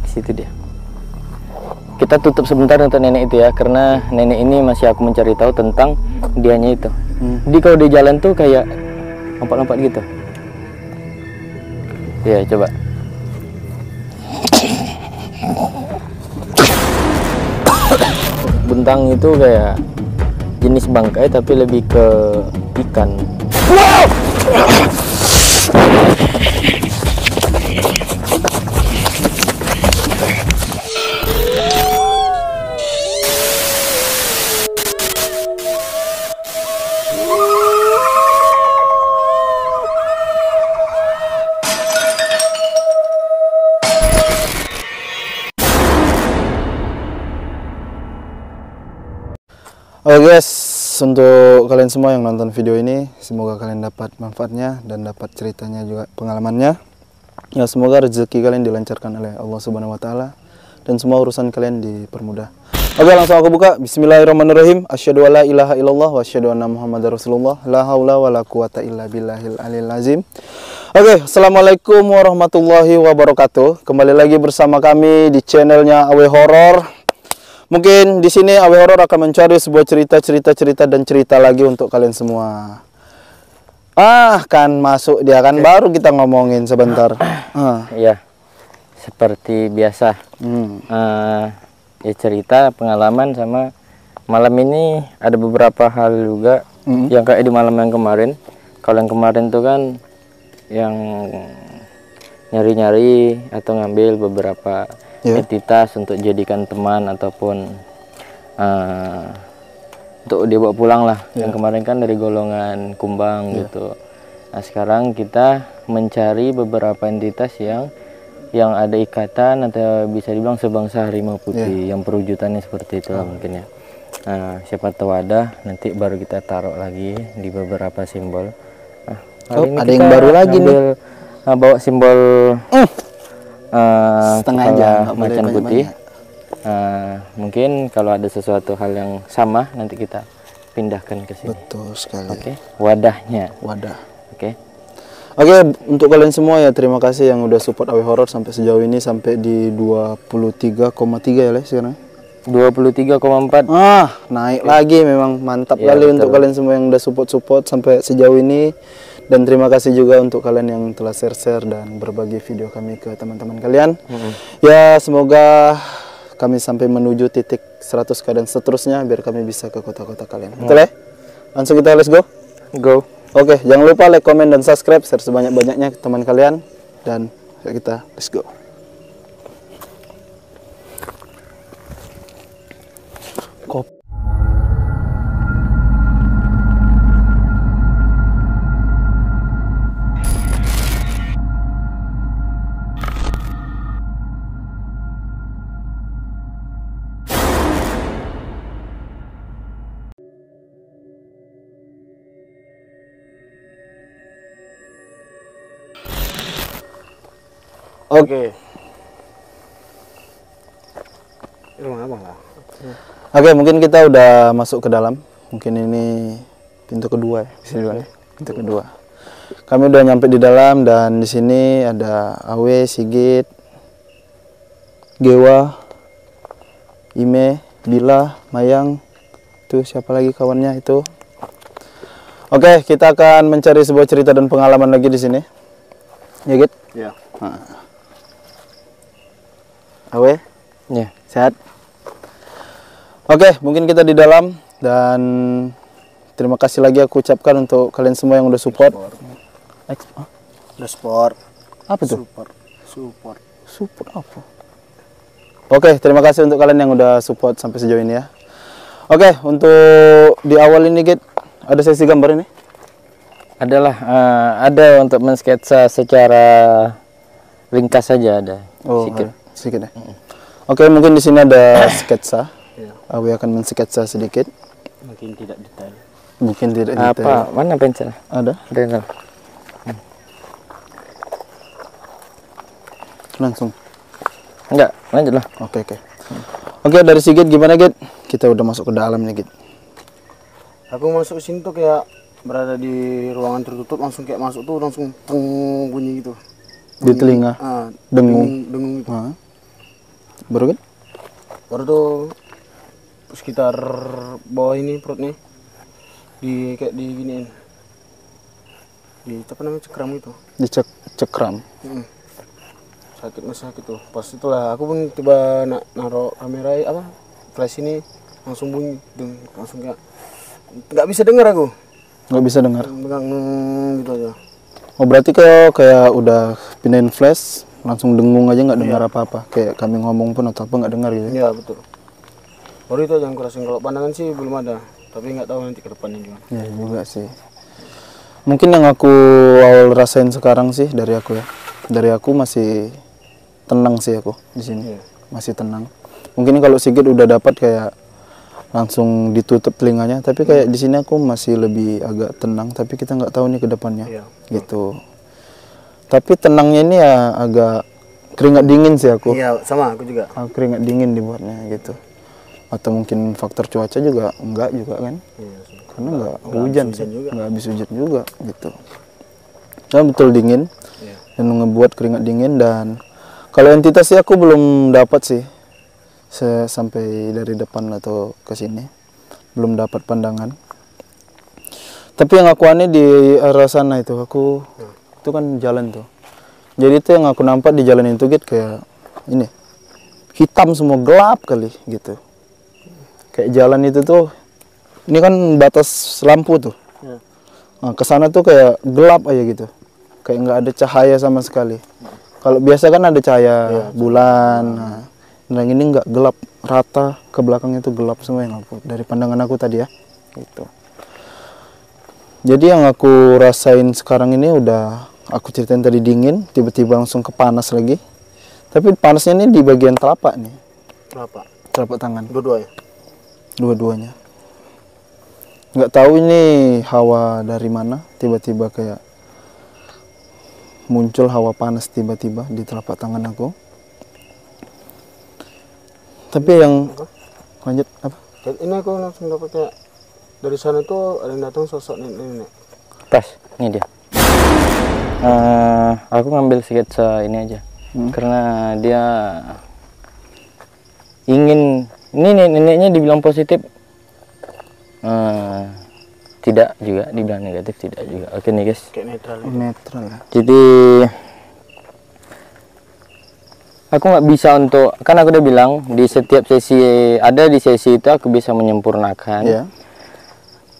Situ dia. Kita tutup sebentar untuk nenek itu ya, karena nenek ini masih aku mencari tahu tentang dianya itu. Jadi kalau di jalan tuh kayak lompat-lompat gitu. Ya coba. Bentang itu kayak jenis bangkai tapi lebih ke ikan. Oke guys, untuk kalian semua yang nonton video ini, semoga kalian dapat manfaatnya dan dapat ceritanya juga, pengalamannya. Ya, semoga rezeki kalian dilancarkan oleh Allah Subhanahu wa taala dan semua urusan kalian dipermudah. Oke, langsung aku buka. Bismillahirrahmanirrahim. Asyhadu alla ilaha illallah wa asyhadu anna Muhammadar Rasulullah. La haula wala quwata illa billahil aliyil azim. Oke, assalamualaikum warahmatullahi wabarakatuh. Kembali lagi bersama kami di channelnya Awe Horor. Mungkin di sini Awe Horor akan mencari sebuah cerita dan cerita lagi untuk kalian semua. Kan masuk dia kan, baru kita ngomongin sebentar. Ya, seperti biasa. Ya cerita pengalaman sama malam ini ada beberapa hal juga yang kayak di malam yang kemarin. Kalau yang kemarin tuh kan yang nyari-nyari atau ngambil beberapa entitas untuk jadikan teman ataupun untuk dibawa pulang lah. Yang kemarin kan dari golongan kumbang gitu. Nah sekarang kita mencari beberapa entitas yang ada ikatan atau bisa dibilang sebangsa harimau putih yang perwujudannya seperti itu lah mungkin ya. Nah siapa tahu ada, nanti baru kita taruh lagi di beberapa simbol. Nah, ada yang baru lagi nih. Bawa simbol setengah aja, macan putih. Mungkin kalau ada sesuatu hal yang sama nanti kita pindahkan ke sini. Betul sekali. Oke, wadahnya. Wadah. Oke, untuk kalian semua ya, terima kasih yang udah support Awe Horor sampai sejauh ini, sampai di 23,3 ya Le sekarang. 23,4. Naik lagi, memang mantap kali untuk kalian semua yang udah support sampai sejauh ini. Dan terima kasih juga untuk kalian yang telah share dan berbagi video kami ke teman-teman kalian. Ya, semoga kami sampai menuju titik 100k dan seterusnya biar kami bisa ke kota-kota kalian. Betul ya? Langsung kita let's go. Oke, jangan lupa like, comment, dan subscribe, share sebanyak-banyaknya ke teman kalian. Dan kita let's go. Oke, mungkin kita udah masuk ke dalam. Mungkin ini pintu kedua ya, bisa dibilang ya. Pintu kedua. Kami udah nyampe di dalam dan di sini ada Awe, Sigit, Gewa, Ime, Bila, Mayang. Tuh siapa lagi kawannya itu? Oke, kita akan mencari sebuah cerita dan pengalaman lagi di sini. Ya, Git? Iya. Awe? Ya. Sehat? Oke, mungkin kita di dalam dan terima kasih lagi aku ucapkan untuk kalian semua yang udah support. Support. Apa tuh? Support. Support apa? Oke, terima kasih untuk kalian yang udah support sampai sejauh ini ya. Oke, untuk di awal ini Git, ada sesi gambar ini? Ada untuk mensketsa secara ringkas saja ada. Sedikit ya. Oke, mungkin di sini ada sketsa. Awe akan mensketsa sedikit. Mungkin tidak detail. Apa? Mana pensil? Ada. Langsung. Enggak, lanjut lah. Oke. Oke, dari Sigit gimana Git? Kita udah masuk ke dalam nih Git. Aku masuk sini tuh kayak berada di ruangan tertutup, langsung kayak masuk tuh langsung teng bunyi gitu. Di telinga. Dengung. Dengung gitu. Baru kan? Baru tuh sekitar bawah ini perutnya kayak diginiin. Di apa namanya, cekram itu. Cekram. Sakit tuh. Pas itulah aku pun tiba naruh kamera flash ini, langsung bunyi, langsung kayak nggak bisa dengar aku. Nggak bisa dengar. Pegang gitu aja. Oh berarti kayak udah pindahin flash langsung dengung aja, nggak dengar apa-apa. Kayak kami ngomong pun atau apa nggak dengar gitu. Iya betul. Baru itu aja yang kurasin. Kalau pandangan sih belum ada, tapi nggak tahu nanti ke depannya gimana. Ya juga sih. Mungkin yang aku awal rasain sekarang sih dari aku ya. Dari aku masih tenang sih aku di sini. Masih tenang. Mungkin kalau Sigit udah dapat kayak langsung ditutup telinganya, tapi kayak di sini aku masih lebih agak tenang, tapi kita nggak tahu nih ke depannya. Gitu. Tapi tenangnya ini ya agak keringat dingin sih aku. Iya, sama aku juga. Aku keringat dingin dibuatnya gitu. Atau mungkin faktor cuaca juga enggak juga kan? Karena enggak hujan sih, enggak habis hujan juga gitu. Nah, betul dingin dan ngebuat keringat dingin. Dan kalau entitas sih aku belum dapat sih sampai dari depan atau ke sini belum dapat pandangan. Tapi yang aku aneh di arah sana itu itu kan jalan tuh. Jadi itu yang aku nampak di jalan itu gitu kayak ini hitam semua, gelap kali gitu. Kayak jalan itu tuh, ini kan batas lampu tuh. Nah, kesana tuh kayak gelap aja gitu, kayak nggak ada cahaya sama sekali. Kalau biasa kan ada cahaya bulan. Nah, yang ini nggak, gelap rata, ke belakang itu gelap semua yang aku dari pandangan aku tadi ya. Gitu. Jadi yang aku rasain sekarang ini udah aku ceritain tadi dingin, tiba-tiba langsung ke panas lagi. Tapi panasnya ini di bagian telapak nih. Telapak tangan. Dua-duanya. Nggak tahu ini hawa dari mana, tiba-tiba kayak muncul hawa panas tiba-tiba di telapak tangan aku. Tapi yang lanjut apa? Ini aku langsung dapat kayak dari sana tuh ada yang datang sosok nenek. Pas, ini dia. Aku ngambil sketsa ini aja, karena dia ingin. Ini neneknya dibilang positif, tidak juga, dibilang negatif tidak juga. Oke nih guys. Kayak Netral ya. Jadi aku nggak bisa untuk, kan aku udah bilang di setiap sesi di sesi itu aku bisa menyempurnakan.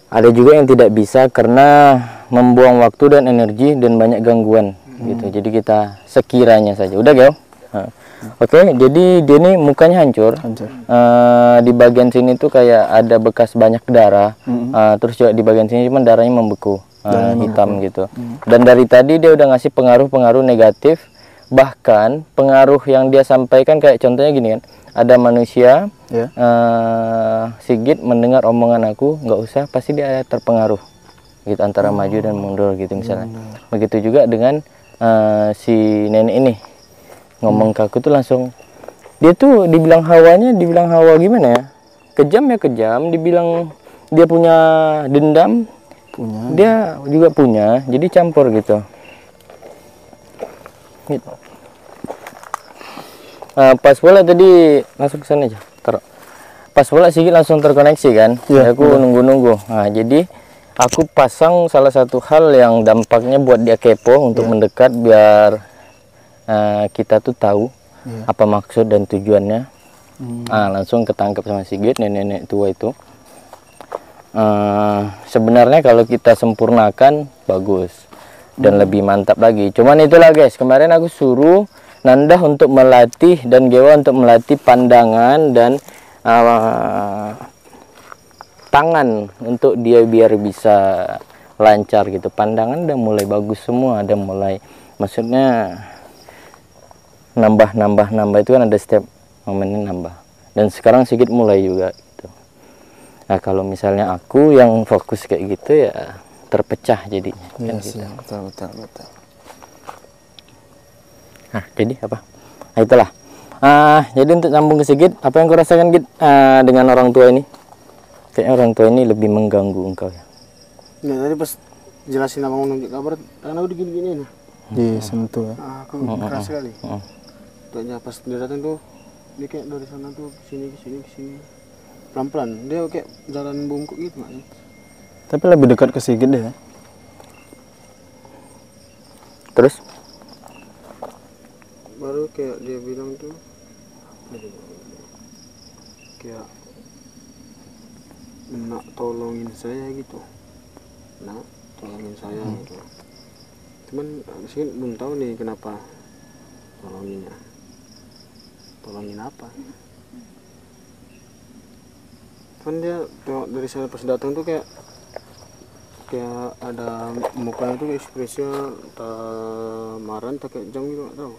Ada juga yang tidak bisa karena membuang waktu dan energi dan banyak gangguan gitu. Jadi kita sekiranya saja. Udah Gel? Oke, jadi dia ini mukanya hancur. Di bagian sini tuh kayak ada bekas banyak darah. Terus juga di bagian sini cuman darahnya membeku, hitam gitu. Dan dari tadi dia udah ngasih pengaruh-pengaruh negatif. Bahkan pengaruh yang dia sampaikan kayak contohnya gini kan, ada manusia Sigit mendengar omongan aku nggak usah, pasti dia terpengaruh gitu, antara maju dan mundur gitu misalnya. Begitu juga dengan si nenek ini ngomong ke aku tuh langsung, dia tuh dibilang dibilang hawa gimana ya, kejam ya kejam, dibilang dia punya dendam, dia juga punya, jadi campur gitu. Pas bola tadi langsung ke sana aja, taruh. Pas bola Sigit langsung terkoneksi kan, aku nunggu-nunggu. Nah jadi aku pasang salah satu hal yang dampaknya buat dia kepo untuk mendekat, biar kita tuh tahu apa maksud dan tujuannya. Langsung ketangkep sama Sigit, nenek-nenek tua itu. Sebenarnya kalau kita sempurnakan bagus dan lebih mantap lagi. Cuman itulah guys, kemarin aku suruh Nandah untuk melatih dan Gewa untuk melatih pandangan dan tangan untuk dia biar bisa lancar gitu. Pandangan udah mulai bagus semua, ada mulai, maksudnya nambah itu kan ada setiap momennya nambah. Dan sekarang Sigit mulai juga gitu. Nah kalau misalnya aku yang fokus kayak gitu ya terpecah jadinya. Kan gitu. Betul. Nah jadi apa? Nah itulah. Jadi untuk sambung ke Sigit, apa yang kau rasakan Git dengan orang tua ini? Kayaknya orang tua ini lebih mengganggu engkau ya. Nah tadi pas jelasin abang nunjuk kabar, karena udah gini-gini. disentuh ya. Aku keras sekali. Tanya pas dia datang tuh, dia kayak dari sana tuh ke sini ke sini ke sini. Pelan-pelan, dia kayak jalan bungkuk gitu maknya. Tapi lebih dekat ke Sigit deh ya. Terus Baru kayak dia bilang tuh, kayak nak tolongin saya gitu, nak tolongin saya gitu. Cuman sih belum tahu nih kenapa tolonginnya, tolongin apa. Kan dia tengok dari sana pas datang tuh kayak ada mukanya tuh ekspresinya entah marah entah kayak jam gitu, nggak tahu.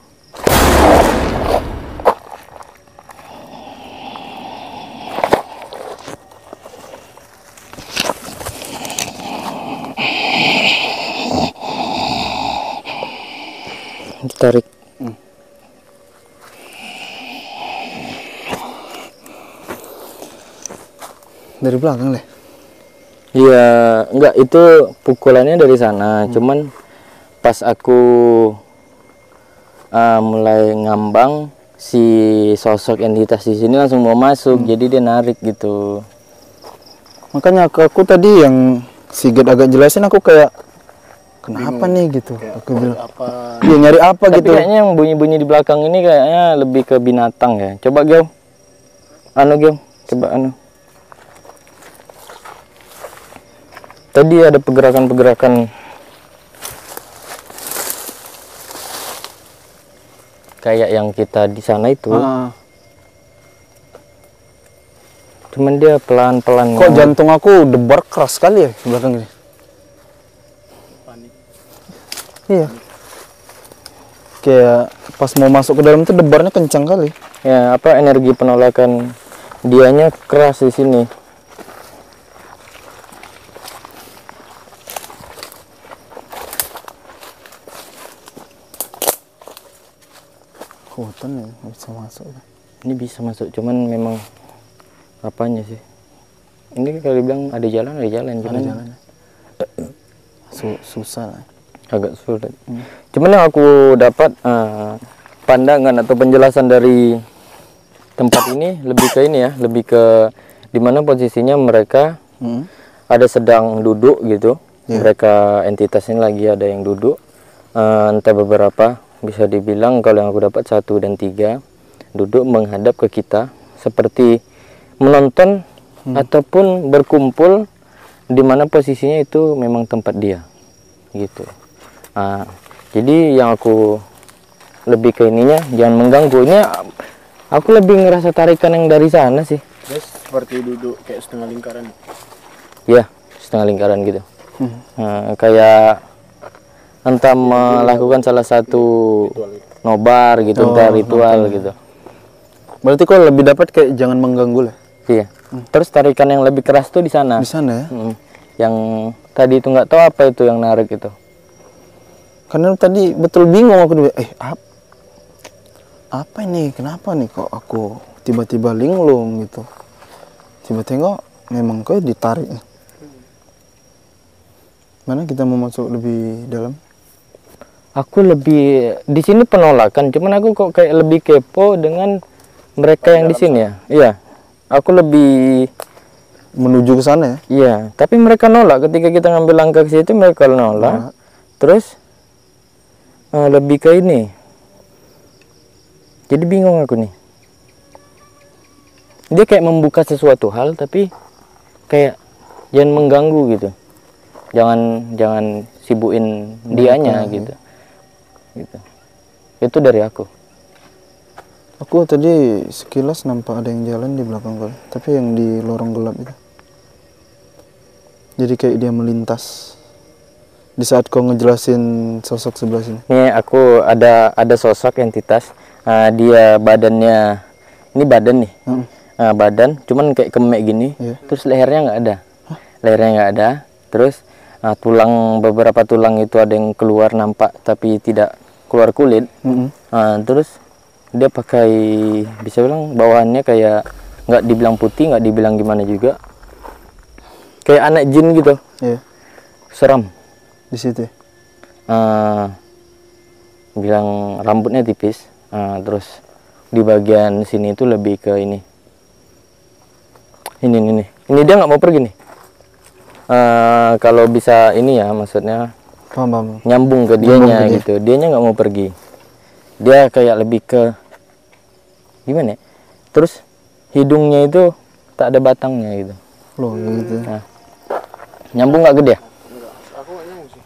ditarik. Dari belakang deh. Iya, enggak, itu pukulannya dari sana. Cuman pas aku mulai ngambang, si sosok entitas di sini langsung mau masuk, jadi dia narik gitu. Makanya aku tadi yang Sigit agak jelasin, aku kayak kenapa nih gitu. Aku bilang Apa dia nyari apa Tapi gitu. kayaknya yang bunyi-bunyi di belakang ini kayaknya lebih ke binatang ya. Coba Gem, Gem, coba Tadi ada pergerakan-pergerakan kayak yang kita di sana itu. Cuman dia pelan-pelan. Kok jantung aku debar keras sekali ya di belakang ini. panik? Iya. Kayak pas mau masuk ke dalam tuh debarnya kencang kali. Ya, energi penolakan dianya keras di sini. Hutan ya, nggak bisa masuk. Ini bisa masuk, cuman memang apanya sih? Ini kalau dibilang ada jalan, cuman Jalannya. Susah lah. agak sulit. Cuman yang aku dapat pandangan atau penjelasan dari tempat ini lebih ke ini ya, lebih ke dimana posisinya mereka ada sedang duduk gitu. Mereka entitas ini lagi ada yang duduk, entah beberapa, bisa dibilang kalau yang aku dapat 1 dan 3 duduk menghadap ke kita seperti menonton ataupun berkumpul di mana posisinya itu memang tempat dia gitu. Jadi yang aku lebih ke ininya jangan mengganggu. Ini aku lebih ngerasa tarikan yang dari sana sih. Terus seperti duduk kayak setengah lingkaran. Ya, setengah lingkaran gitu. Kayak entah melakukan salah satu nobar gitu, entah ritual gitu. Berarti kok lebih dapat kayak jangan mengganggu lah. Iya. Terus tarikan yang lebih keras tuh di sana. Di sana ya. Yang tadi itu nggak tahu apa itu yang narik itu. Karena tadi betul bingung aku dulu. Apa ini? Kenapa nih kok aku tiba-tiba linglung gitu. Tiba-tiba memang kok ditarik. Mana kita mau masuk lebih dalam? Aku lebih di sini penolakan, cuman aku kok kayak lebih kepo dengan mereka yang di sini ya. Iya. Aku lebih Menuju ke sana ya. iya, tapi mereka nolak ketika kita ngambil langkah ke situ, mereka nolak. Terus lebih ke ini. Jadi bingung aku nih. Dia kayak membuka sesuatu hal tapi kayak jangan mengganggu gitu. Jangan sibuin dianya gitu. Itu dari aku. Aku tadi sekilas nampak ada yang jalan di belakang gue, tapi yang di lorong gelap itu. Jadi kayak dia melintas di saat kau ngejelasin sosok sebelah sini. Nih aku ada sosok entitas. Dia badannya ini badan nih. Badan cuman kayak kemek gini. Terus lehernya nggak ada. Lehernya nggak ada. Terus beberapa tulang itu ada yang keluar nampak tapi tidak keluar kulit. Terus dia pakai, bisa bilang bawahannya kayak nggak dibilang putih, nggak dibilang gimana juga, kayak anak jin gitu. Iya. Seram Di situ. bilang rambutnya tipis. Nah, terus di bagian sini itu lebih ke ini dia nggak mau pergi nih. Kalau bisa ini ya, maksudnya Paham. nyambung ke dianya gitu. Dianya nggak mau pergi. Dia kayak lebih ke gimana ya? Terus hidungnya itu tak ada batangnya gitu. Loh, gitu. Nah, nyambung nggak ke dia? Aku nggak nyambung sih.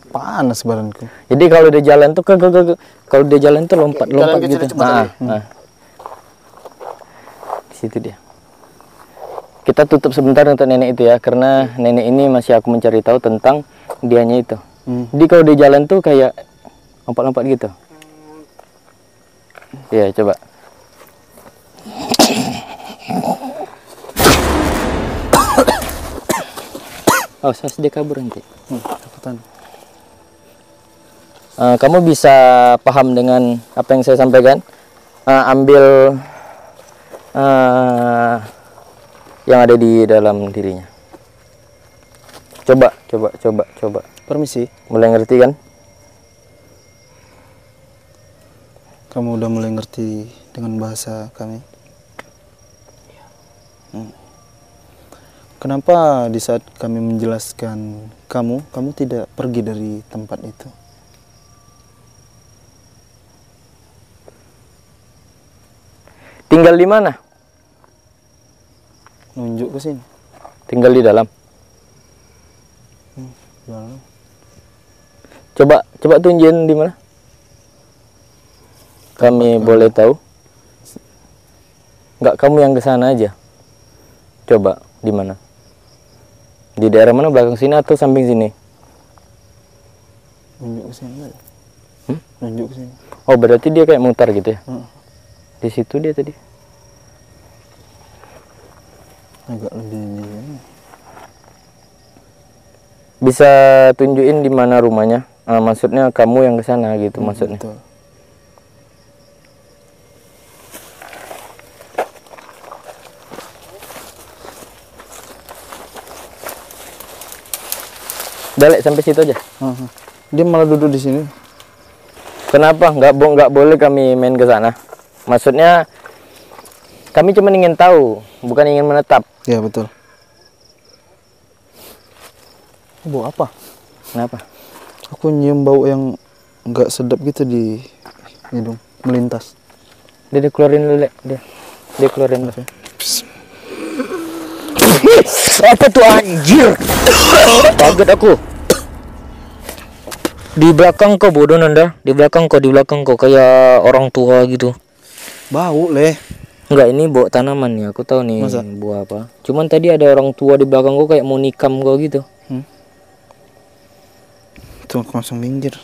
Panas badanku. Jadi kalau dia jalan tuh kalau dia jalan tuh lompat Jalan gitu. kecil cepat Di situ dia. Kita tutup sebentar untuk nenek itu ya, karena nenek ini masih aku mencari tahu tentang dianya itu. Jadi kalau dia jalan tuh kayak lompat-lompat gitu. Iya, coba. Oh, saya dia kabur nanti. Takutan. Kamu bisa paham dengan apa yang saya sampaikan. Ambil yang ada di dalam dirinya. Coba. Permisi. Mulai ngerti kan? Kamu udah mulai ngerti dengan bahasa kami? Kenapa di saat kami menjelaskan kamu tidak pergi dari tempat itu? Tinggal di mana? Nunjuk ke sini. Tinggal di dalam. Dalam. Coba tunjukin di mana? Kami boleh tahu? Enggak, kamu yang ke sana aja. Coba di mana? Di daerah mana, belakang sini atau samping sini? Nunjuk ke sini. Nunjuk ke sini. Oh, berarti dia kayak mutar gitu ya? Di situ dia tadi. Agak lebih. Bisa tunjukin di mana rumahnya? Maksudnya kamu yang ke sana gitu maksudnya. Betul. Balik sampai situ aja. Dia malah duduk di sini. Kenapa? Nggak boleh kami main ke sana. Maksudnya kami cuma ingin tahu, bukan ingin menetap. Ya, betul. Bau apa? Kenapa? Aku nyium bau yang nggak sedap gitu di hidung, melintas. Dia keluarin dulu, Lek. Dia keluarin dulu. Apa tuh anjir? Kaget aku. Di belakang kau bodoh Nanda, di belakang kau kayak orang tua gitu. Bau, Leh. Enggak, ini bau tanaman ya, aku tahu nih. Masa? Buah apa. Cuman tadi ada orang tua di belakang kau kayak mau nikam kau gitu. Tuh, aku langsung minggir.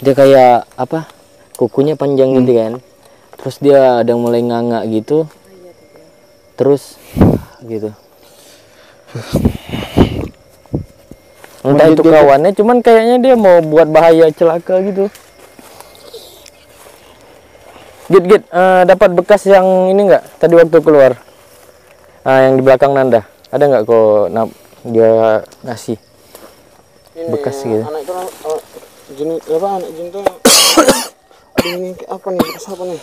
Dia kayak apa? Kukunya panjang gitu kan. Terus dia ada mulai nganga gitu. Terus gitu. Entah itu kawannya, cuman kayaknya dia mau buat bahaya, celaka gitu. Git, dapat bekas yang ini enggak? Tadi waktu keluar. Yang di belakang Nanda. Ada enggak kok dia ngasih bekas gitu? Anak itu jenis apa, anak jin tuh ini apa nih, bekas apa nih?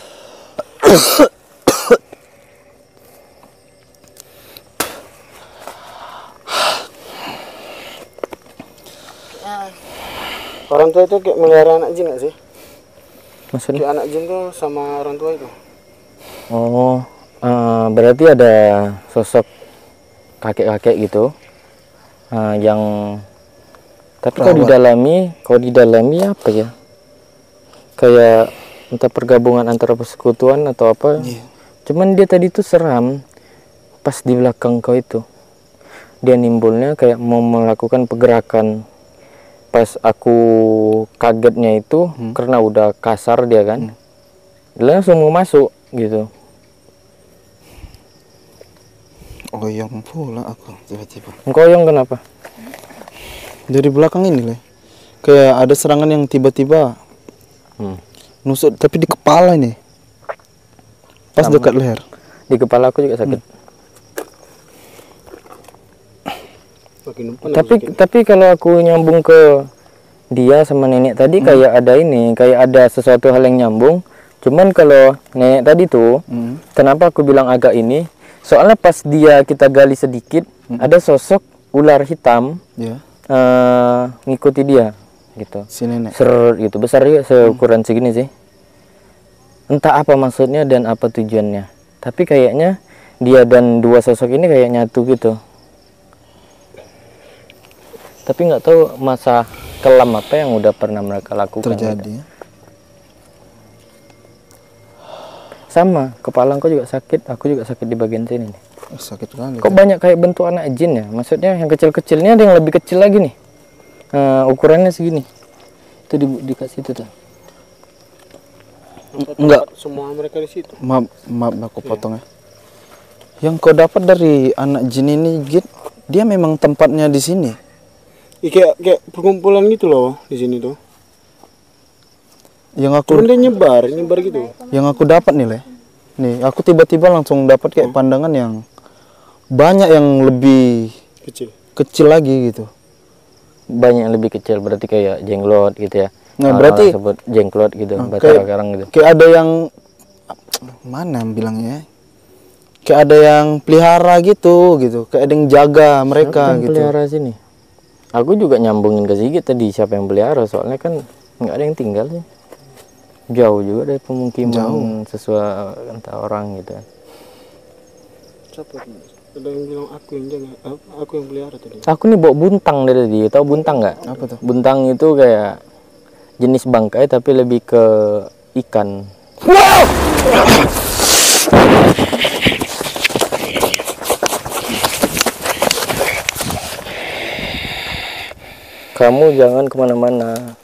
Orang tua itu kayak melihara anak jin nggak sih? Maksudnya? Kayak anak jin tuh sama orang tua itu. Oh, berarti ada sosok kakek-kakek gitu, yang tapi kalau didalami apa ya? Kayak entah pergabungan antara persekutuan atau apa. Cuman dia tadi tuh seram pas di belakang kau itu. Dia nimbulnya kayak mau melakukan pergerakan. Pas aku kagetnya itu karena udah kasar dia kan. Dia langsung mau masuk gitu. Goyang pula aku tiba-tiba. Goyang kenapa? Dari belakang ini, Leh. Kayak ada serangan yang tiba-tiba nusuk, tapi di kepala ini. Pas dekat leher. Di kepala aku juga sakit. Makin depan, Tapi kalau aku nyambung ke dia sama nenek tadi kayak ada ini, kayak ada sesuatu hal yang nyambung. Cuman kalau nenek tadi tuh, kenapa aku bilang agak ini? Soalnya pas kita gali sedikit, ada sosok ular hitam Ya. ngikuti dia, gitu. Si nenek. Gitu, besar ya, seukuran segini sih. Entah apa maksudnya dan apa tujuannya. Tapi kayaknya dia dan dua sosok ini kayak nyatu gitu. Tapi nggak tahu masa kelam apa yang udah pernah mereka lakukan. Terjadi. Gitu. Sama, kepala aku juga sakit, aku juga sakit di bagian sini nih. Sakit kali. Kok banyak kayak bentuk anak jin ya? Maksudnya yang kecil-kecilnya ada yang lebih kecil lagi nih. Ukurannya segini. Itu dikasih itu tuh. Enggak. Semua mereka di situ. Maaf aku potong ya. Yang kau dapat dari anak jin ini, Git, dia memang tempatnya di sini. Kayak perkumpulan gitu loh di sini tuh. Yang aku Cuman dia nyebar gitu. yang aku dapat nih, Le. Nih, aku tiba-tiba langsung dapat kayak pandangan yang banyak yang lebih kecil lagi gitu. Banyak yang lebih kecil, berarti kayak jenglot gitu ya. Nah, Orang berarti sebut jenglot gitu, batara karang gitu. kayak ada yang mana bilangnya? Kayak ada yang pelihara gitu. Kayak ada yang jaga mereka Siapa yang gitu. pelihara sini? Aku juga nyambungin ke Sigit tadi siapa yang pelihara, soalnya kan nggak ada yang tinggal sih. Jauh juga dari pemukiman sesuai entah orang gitu. Siapa? Ada yang bilang aku yang jaga, aku yang pelihara tadi. Aku nih bawa buntang dari tadi. Tahu buntang nggak? Apa tuh? Buntang itu kayak jenis bangkai tapi lebih ke ikan. Kamu jangan kemana-mana.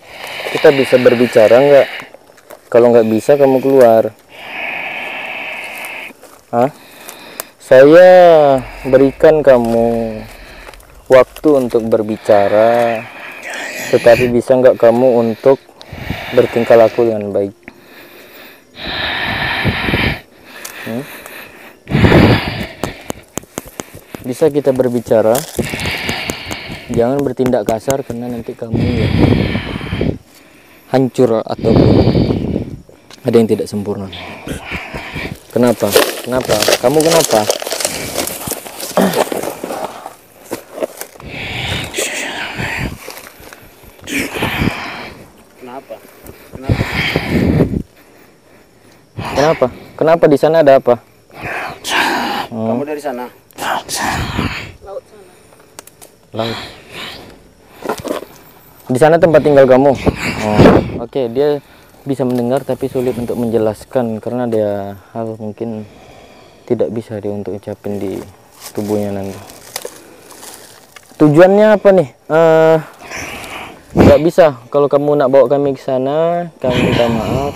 Kita bisa berbicara nggak? Kalau nggak bisa kamu keluar. Hah? Saya berikan kamu waktu untuk berbicara, tetapi bisa nggak kamu untuk bertingkah laku dengan baik? Bisa kita berbicara? Jangan bertindak kasar karena nanti kamu ya hancur atau ada yang tidak sempurna. Kenapa? Kamu kenapa? Kenapa di sana ada apa? Kamu dari sana? Laut. Di sana tempat tinggal kamu. Oke, dia bisa mendengar tapi sulit untuk menjelaskan karena ada hal mungkin tidak bisa dia untuk ucapin di tubuhnya nanti. Tujuannya apa nih? Nggak bisa. Kalau kamu nak bawa kami ke sana, kami minta maaf.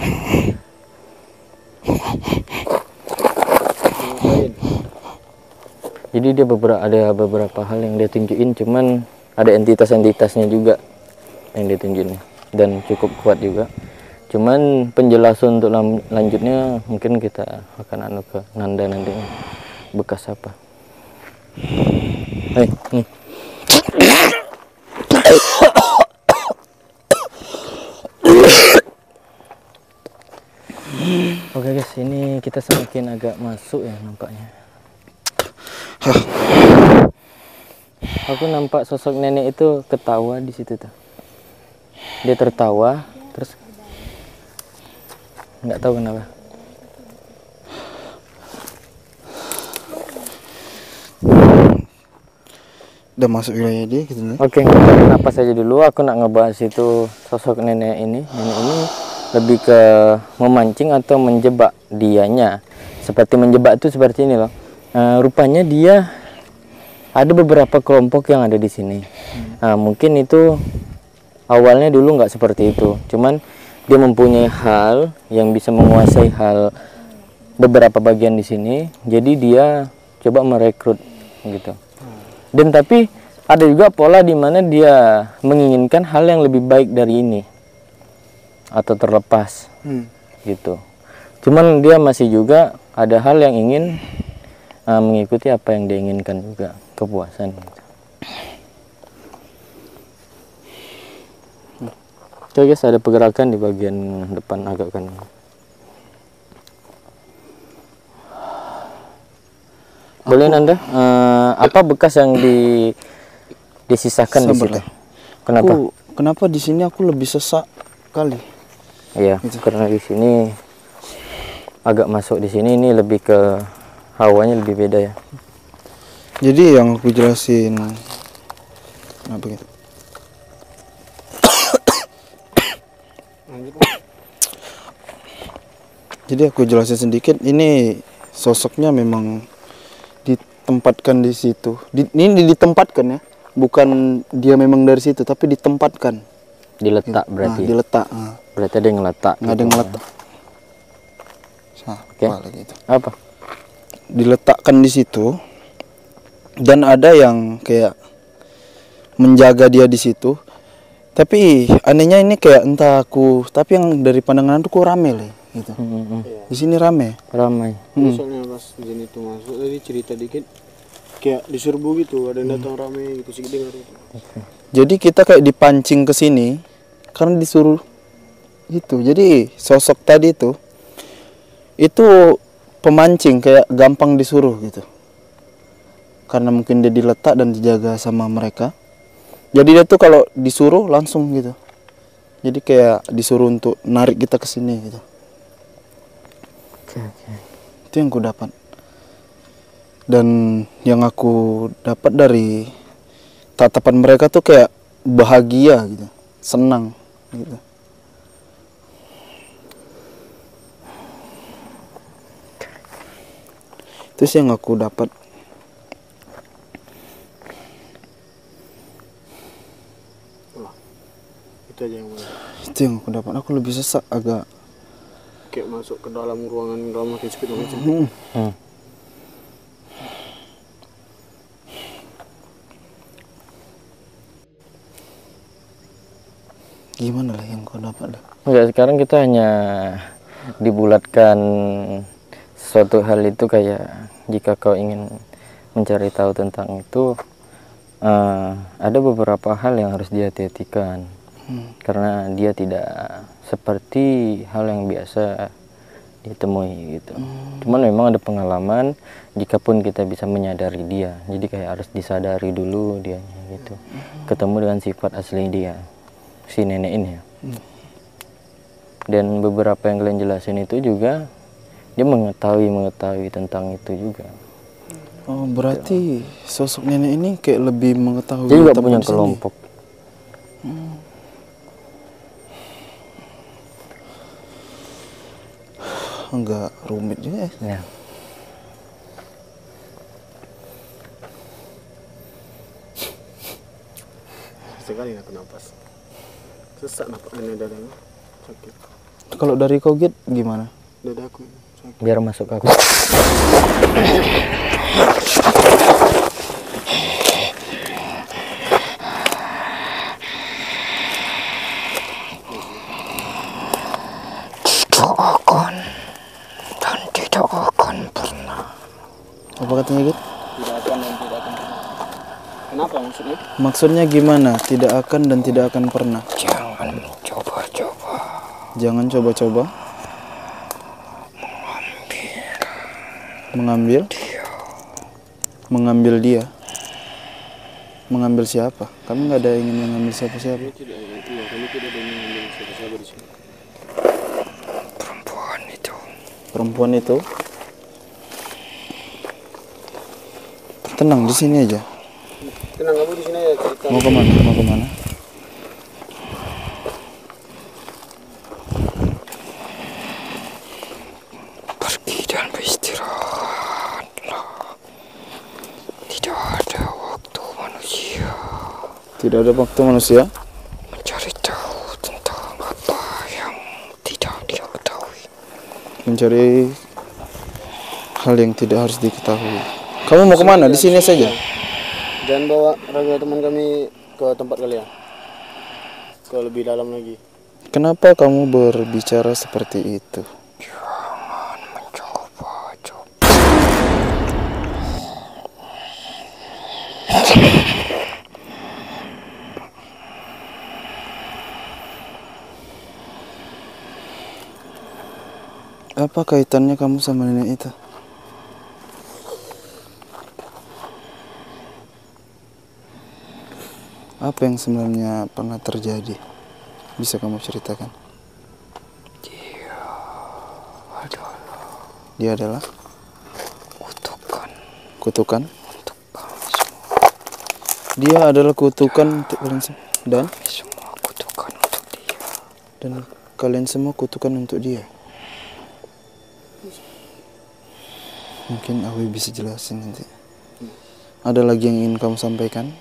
Jadi dia ada beberapa hal yang dia tunjukin, cuman ada entitas-entitasnya juga yang dia tunjukin dan cukup kuat juga. Cuman penjelasan untuk lanjutnya mungkin kita akan ke Nanda nanti bekas apa. Nih. Oke guys, ini kita semakin agak masuk ya nampaknya. Aku nampak sosok nenek itu ketawa di situ tuh. Dia tertawa, terus nggak tahu kenapa. Udah masuk wilayah dia gitu nih. Oke, kenapa saja dulu aku nak ngebahas itu sosok nenek ini. Nenek ini lebih ke memancing atau menjebak dianya. Seperti menjebak itu seperti ini loh. Rupanya dia ada beberapa kelompok yang ada di sini. Mungkin itu awalnya dulu nggak seperti itu. Cuman dia mempunyai hal yang bisa menguasai hal beberapa bagian di sini. Jadi dia coba merekrut gitu. Dan tapi ada juga pola di mana dia menginginkan hal yang lebih baik dari ini atau terlepas gitu. Cuman dia masih juga ada hal yang ingin mengikuti apa yang dia inginkan juga, kepuasan gitu. Oke guys, ada pergerakan di bagian depan agak kanan. Boleh Nanda, apa bekas yang disisakan di situ? Sabarlah. Kenapa? Kenapa di sini aku lebih sesak kali? Iya, karena di sini agak masuk di sini ini lebih ke hawanya lebih beda ya. Jadi yang aku jelasin apa gitu? Jadi aku jelasin sedikit, ini sosoknya memang ditempatkan di situ. Ini ditempatkan ya, bukan dia memang dari situ, tapi ditempatkan. Diletak berarti. Diletak. Berarti ada yang ngeletak. Nggak ada yang ngeletak. Oke. Gitu. Apa? Diletakkan di situ, dan ada yang kayak menjaga dia di situ. Tapi anehnya ini kayak entah aku, tapi yang dari pandangan aku rame lah gitu. Di sini rame. Ramai. Soalnya pas Jen itu masuk tadi cerita dikit kayak diserbu gitu, ada yang datang rame gitu, sedikit dengar itu. Jadi kita kayak dipancing ke sini karena disuruh itu. Jadi sosok tadi itu pemancing, kayak gampang disuruh gitu. Karena mungkin dia diletak dan dijaga sama mereka. Jadi dia tuh kalau disuruh langsung gitu. Jadi kayak disuruh untuk narik kita ke sini gitu. Oke. Itu yang aku dapat. Dan yang aku dapat dari tatapan mereka tuh kayak bahagia gitu, senang gitu. Itu sih yang aku dapat. Itu aja yang Itu yang aku dapat. Aku lebih sesak agak. kayak masuk ke dalam ruangan dalam makin sempit macam. Gimana lah yang kau dapat lah. Enggak, sekarang kita hanya dibulatkan suatu hal itu, kayak jika kau ingin mencari tahu tentang itu, ada beberapa hal yang harus dihati-hatikan. Karena dia tidak seperti hal yang biasa ditemui gitu. Cuman memang ada pengalaman, jikapun kita bisa menyadari dia, jadi kayak harus disadari dulu dia gitu. Ketemu dengan sifat asli dia, si nenek ini ya. Dan beberapa yang kalian jelasin itu juga dia mengetahui tentang itu juga. Oh, berarti sosok nenek ini kayak lebih mengetahui. Dia juga teman punya sini. kelompok. Enggak rumit juga ya. Ya. Sekali aku napas. Sesak napas ini dadanya. Sakit. Kalau dari Kogit gimana? Dadaku sakit. Biar masuk ke aku. Tidak akan pernah. Apa katanya Git? Tidak akan dan tidak akan pernah. Kenapa maksudnya? Maksudnya gimana? Tidak akan dan tidak akan pernah. Jangan coba-coba. Jangan coba-coba mengambil dia. Mengambil siapa? Kami nggak ada ingin mengambil siapa-siapa. Kami tidak ada yang mengambil siapa-siapa di sini. Perempuan itu tenang di sini aja. Tenang, kamu di sini ya cerita. Mau kemana? Mau kemana? Pergi dan beristirahatlah. Tidak ada waktu manusia Tidak ada waktu manusia mencari tahu tentang apa yang tidak dia ketahui. mencari hal yang tidak harus diketahui. Kamu mau kemana? Di sini saja. Jangan bawa raga teman kami ke tempat kalian. Ke lebih dalam lagi. Kenapa kamu berbicara seperti itu? Jangan mencoba-coba. Apa kaitannya kamu sama nenek itu? Apa yang sebenarnya pernah terjadi? Bisa kamu ceritakan? Dia adalah Kutukan. kutukan. Untuk kami semua. Dia adalah kutukan untuk kalian semua. Dan Semua kutukan untuk dia. dan kalian semua kutukan untuk dia. Mungkin aku bisa jelasin nanti. Ada lagi yang ingin kamu sampaikan?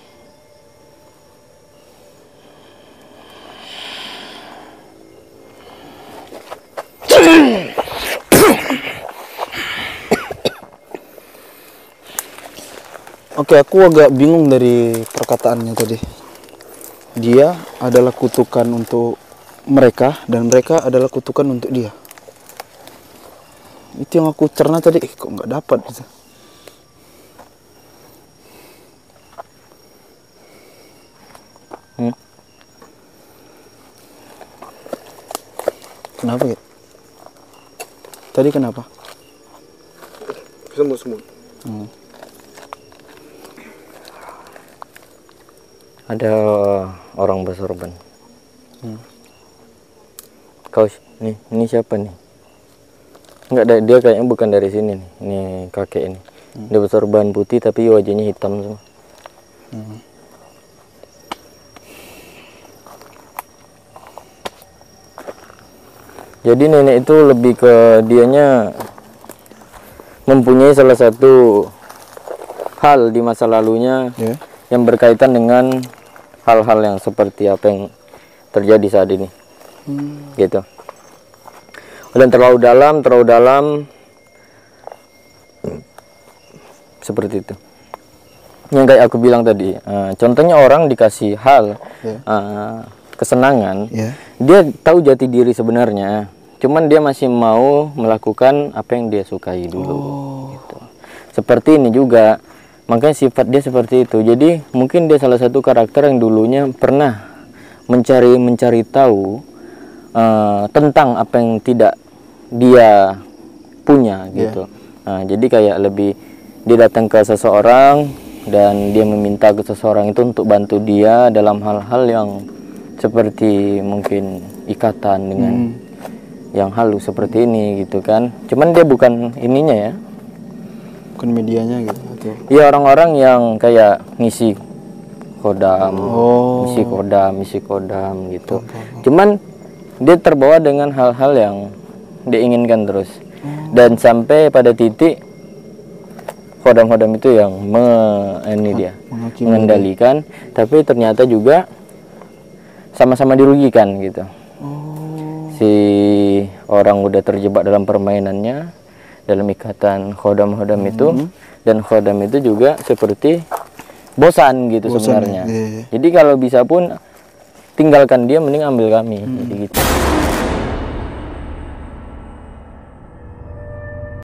Oke, aku agak bingung dari perkataannya tadi. Dia adalah kutukan untuk mereka dan mereka adalah kutukan untuk dia. Itu yang aku cerna tadi, kok nggak dapat gitu. Kenapa gitu? Tadi kenapa? Semut. Ada orang bersorban. Kau nih, ini siapa nih? Enggak, dia kayaknya bukan dari sini nih. Ini kakek ini. Dia bersorban putih tapi wajahnya hitam semua. Jadi nenek itu lebih ke dianya mempunyai salah satu hal di masa lalunya Ya. yang berkaitan dengan hal-hal yang seperti apa yang terjadi saat ini. Gitu. Dan terlalu dalam seperti itu. Yang kayak aku bilang tadi, contohnya orang dikasih hal kesenangan, dia tahu jati diri sebenarnya, cuman dia masih mau melakukan apa yang dia sukai dulu. Gitu. Seperti ini juga, makanya sifat dia seperti itu. Jadi mungkin dia salah satu karakter yang dulunya pernah mencari tahu tentang apa yang tidak dia punya gitu. Nah, jadi kayak lebih dia datang ke seseorang dan dia meminta ke seseorang itu untuk bantu dia dalam hal-hal yang seperti mungkin ikatan dengan yang halus seperti ini gitu kan. Cuman dia bukan ininya ya. Bukan medianya gitu atau? Iya, orang-orang yang kayak ngisi kodam, ngisi kodam gitu. Cuman dia terbawa dengan hal-hal yang dia inginkan terus. Dan sampai pada titik kodam-kodam itu yang mengendalikan, tapi ternyata juga sama-sama dirugikan gitu. Si orang udah terjebak dalam permainannya, dalam ikatan khodam-khodam itu, dan khodam itu juga seperti bosan gitu sebenarnya. Jadi kalau bisa pun tinggalkan dia, mending ambil kami. Jadi gitu.